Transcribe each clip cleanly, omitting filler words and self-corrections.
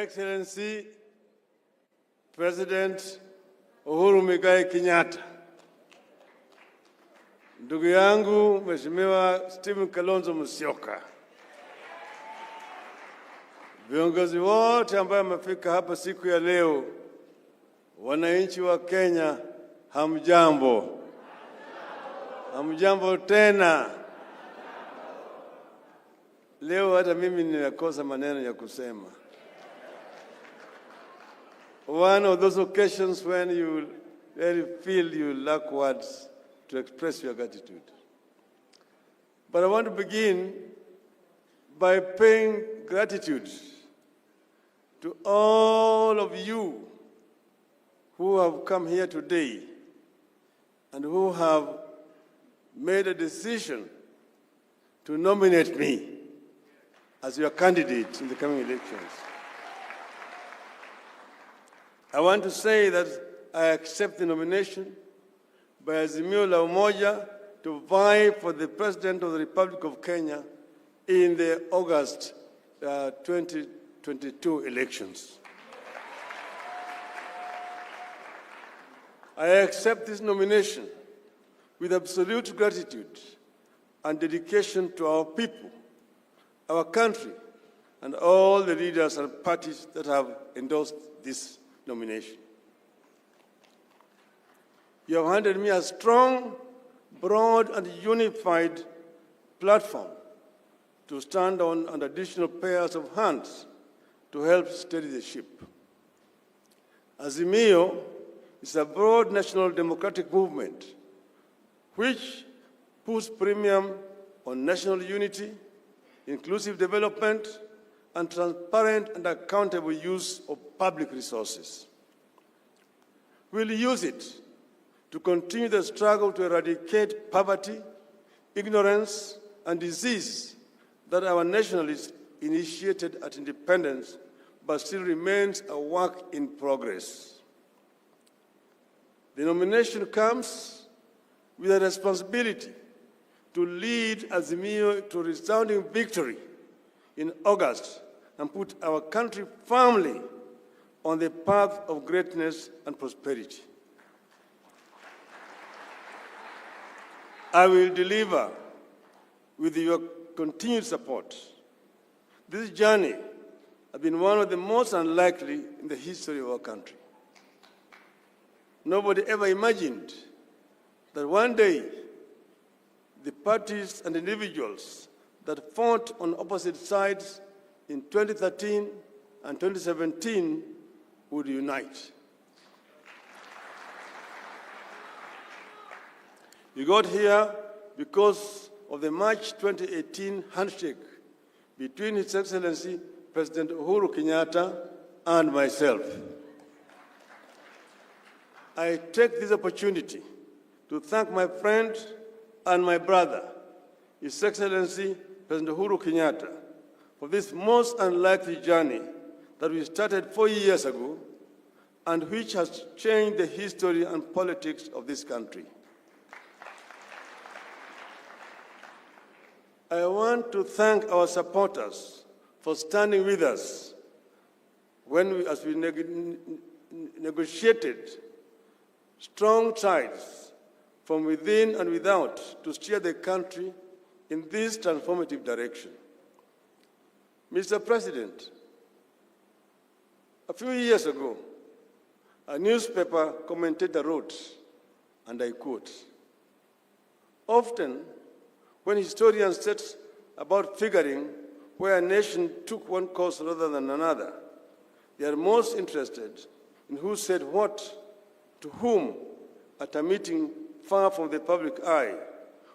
Excellency President Uhuru Muigai Kenyatta, ndugu yangu Mheshimiwa Stephen Kalonzo Musyoka, viongozi wote ambao wamefika hapa siku ya leo, wananchi wa Kenya, hamjambo. Hamjambo tena. Leo hata mimi ninakosa maneno ya kusema. One of those occasions when you really feel you lack words to express your gratitude. But I want to begin by paying gratitude to all of you who have come here today and who have made a decision to nominate me as your candidate in the coming elections. I want to say that I accept the nomination by Azimio la Umoja to vie for the President of the Republic of Kenya in the August 2022 elections. I accept this nomination with absolute gratitude and dedication to our people, our country, and all the leaders and parties that have endorsed this nomination. You have handed me a strong, broad, and unified platform to stand on and additional pairs of hands to help steady the ship. Azimio is a broad national democratic movement which puts premium on national unity, inclusive development, and transparent and accountable use of public resources. We'll use it to continue the struggle to eradicate poverty, ignorance, and disease that our nationalists initiated at independence, but still remains a work in progress. The nomination comes with a responsibility to lead Azimio to a resounding victory in August and put our country firmly on the path of greatness and prosperity. I will deliver with your continued support. This journey has been one of the most unlikely in the history of our country. Nobody ever imagined that one day the parties and individuals that fought on opposite sides in 2013 and 2017 would unite. We got here because of the March 2018 handshake between His Excellency President Uhuru Kenyatta and myself. I take this opportunity to thank my friend and my brother, His Excellency President Uhuru Kenyatta, for this most unlikely journey that we started 4 years ago and which has changed the history and politics of this country. I want to thank our supporters for standing with us as we negotiated strong ties from within and without to steer the country in this transformative direction. Mr. President, a few years ago, a newspaper commentator wrote, and I quote, "Often, when historians set about figuring where a nation took one course rather than another, they are most interested in who said what to whom at a meeting far from the public eye,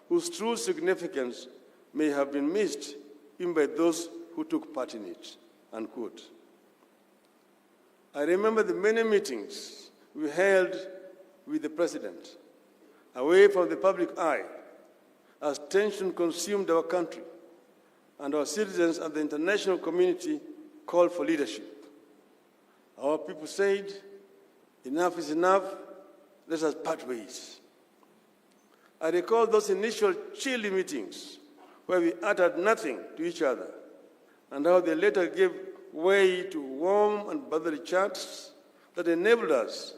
whose true significance may have been missed even by those who took part in it," unquote. I remember the many meetings we held with the President, away from the public eye, as tension consumed our country, and our citizens and the international community called for leadership. Our people said, "Enough is enough, let us part ways." I recall those initial chilly meetings where we uttered nothing to each other, and how they later gave way to warm and brotherly chats that enabled us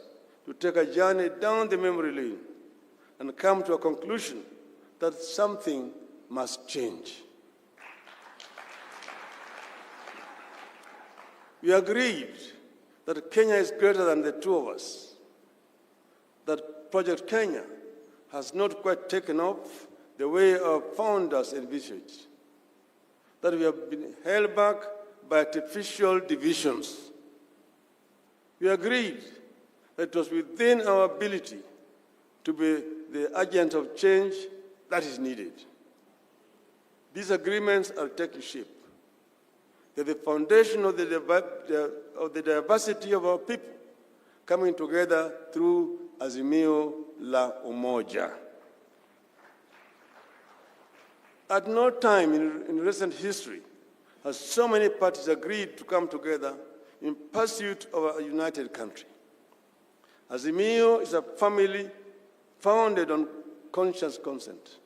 to take a journey down the memory lane and come to a conclusion that something must change. We agreed that Kenya is greater than the two of us, that Project Kenya has not quite taken off the way our founders envisaged, that we have been held back by artificial divisions. We agreed that it was within our ability to be the agent of change that is needed. These agreements are taking shape. They're the foundation of the diversity of our people coming together through Azimio la Umoja. At no time in recent history has so many parties agreed to come together in pursuit of a united country. Azimio is a family founded on conscious consent.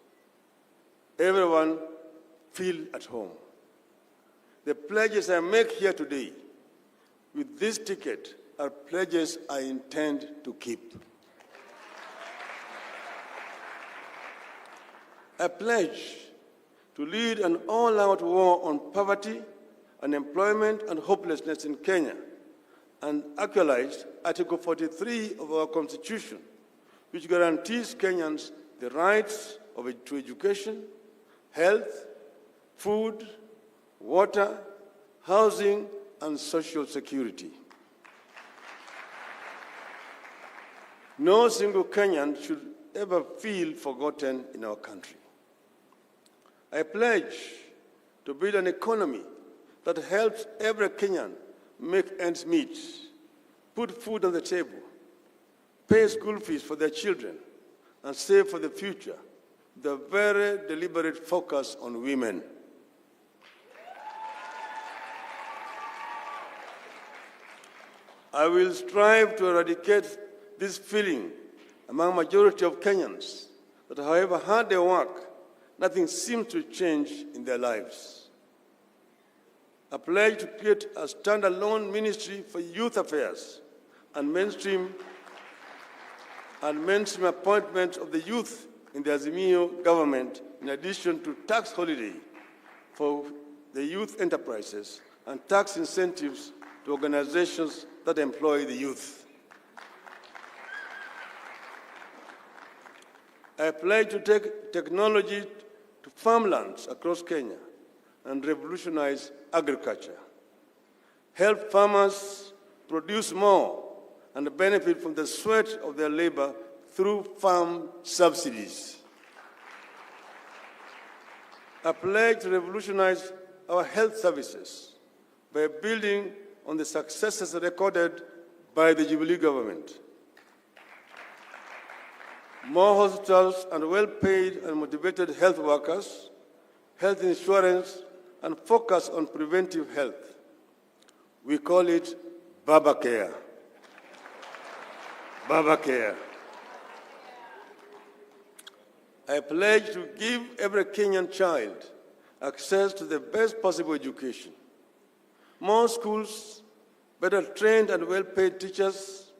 Everyone feel at home. The pledges I make here today with this ticket are pledges I intend to keep. I pledge to lead an all-out war on poverty, unemployment, and hopelessness in Kenya, and actualize Article 43 of our Constitution, which guarantees Kenyans the rights to education, health, food, water, housing, and social security. No single Kenyan should ever feel forgotten in our country. I pledge to build an economy that helps every Kenyan make ends meet, put food on the table, pay school fees for their children, and save for the future, with a very deliberate focus on women. I will strive to eradicate this feeling among a majority of Kenyans that however hard they work, nothing seems to change in their lives. I pledge to create a standalone ministry for youth affairs and mainstream appointment of the youth in the Azimio government, in addition to tax holiday for the youth enterprises and tax incentives to organizations that employ the youth. I pledge to take technology to farmlands across Kenya and revolutionize agriculture. Help farmers produce more and benefit from the sweat of their labor through farm subsidies. I pledge to revolutionize our health services by building on the successes recorded by the Jubilee government. More hospitals and well-paid and motivated health workers, health insurance, and focus on preventive health. We call it Baba Care. Baba Care. I pledge to give every Kenyan child access to the best possible education. More schools, better trained and well-paid teachers.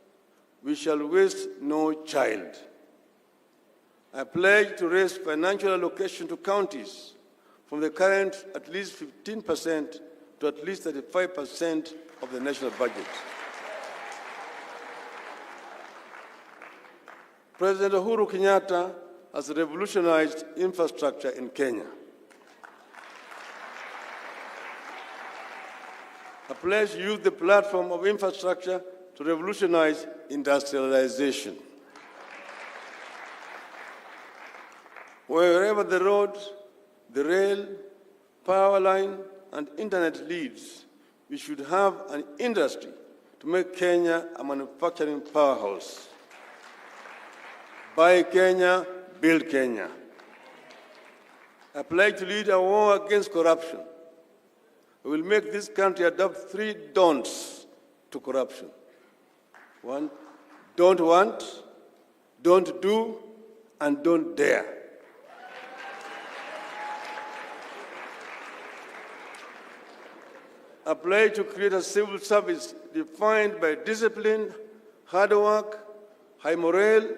We shall waste no child. I pledge to raise financial allocation to counties from the current at least 15% to at least 35% of the national budget. President Uhuru Kenyatta has revolutionized infrastructure in Kenya. I pledge to use the platform of infrastructure to revolutionize industrialization. Wherever the road, the rail, power line, and internet leads, we should have an industry to make Kenya a manufacturing powerhouse. Buy Kenya, build Kenya. I pledge to lead a war against corruption. We will make this country adopt 3 don'ts to corruption. 1, don't want, don't do, and don't dare. A pledge to create a civil service defined by discipline, hard work, high morale,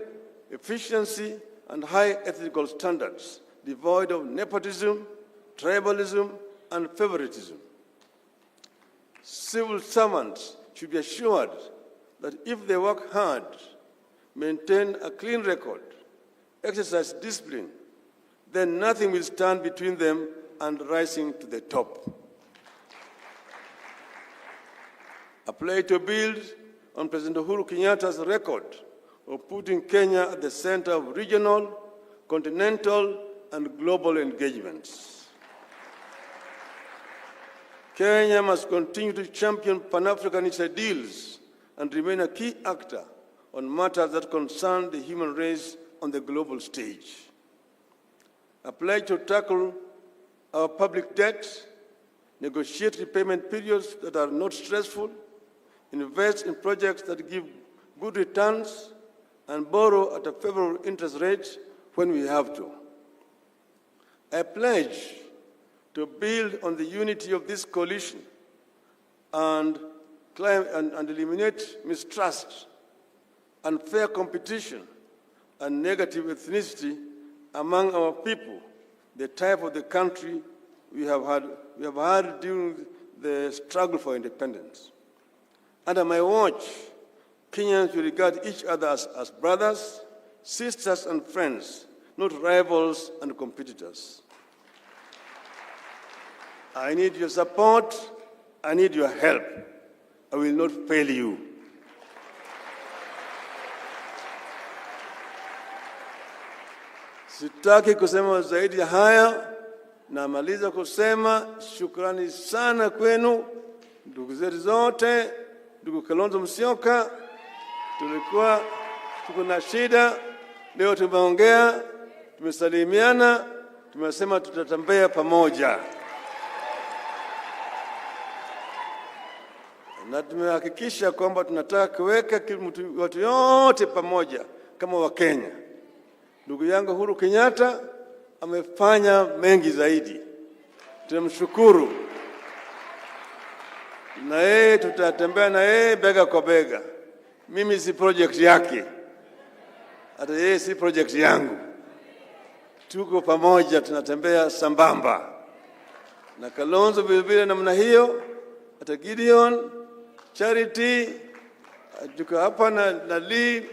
efficiency, and high ethical standards, devoid of nepotism, tribalism, and favoritism. Civil servants should be assured that if they work hard, maintain a clean record, exercise discipline, then nothing will stand between them and rising to the top. A pledge to build on President Uhuru Kenyatta's record of putting Kenya at the center of regional, continental, and global engagements. Kenya must continue to champion Pan-Africanist ideals and remain a key actor on matters that concern the human race on the global stage. A pledge to tackle our public debt, negotiate repayment periods that are not stressful, invest in projects that give good returns, and borrow at a favorable interest rate when we have to. I pledge to build on the unity of this coalition and eliminate mistrust, unfair competition, and negative ethnicity among our people, the type of the country we have had during the struggle for independence. Under my watch, Kenyans will regard each other as brothers, sisters, and friends, not rivals and competitors. I need your support. I need your help. I will not fail you. Sitaki kusema zaidi ya haya, namaliza kusema shukrani sana kwenu, ndugu zetu zote, ndugu Kalonzo Musyoka. Tuko na shida, leo tumeongea, tumesalimiana, tumesema tutatembea pamoja. Na tumehakikisha kwamba tunataka kuweka watu yote pamoja kama Wakenya. Ndugu yangu Uhuru Kenyatta amefanya mengi zaidi. Tunamshukuru. Na yeye tutatembea na yeye bega kwa bega. Mimi si project yake. Hata yeye si project yangu. Tuko pamoja, tunatembea sambamba. Na Kalonzo vile namna hiyo, hata Gideon, Charity, tuko hapa na Lee,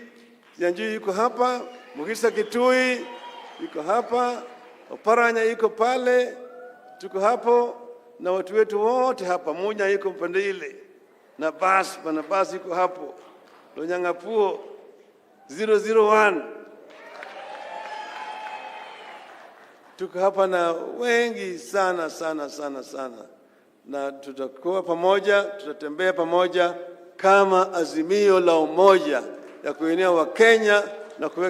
Yanjui yuko hapa, Mugisa Kitui yuko hapa, Oparanya yuko pale, tuko hapo na watu wetu wote hapa, Munya yuko pande ile, na Bas yuko hapo, Lonyangapuo 001. Tuko hapa na wengi sana. Na tutakuwa pamoja, tutatembea pamoja kama azimio la umoja ya kuenea wa Kenya na kuweka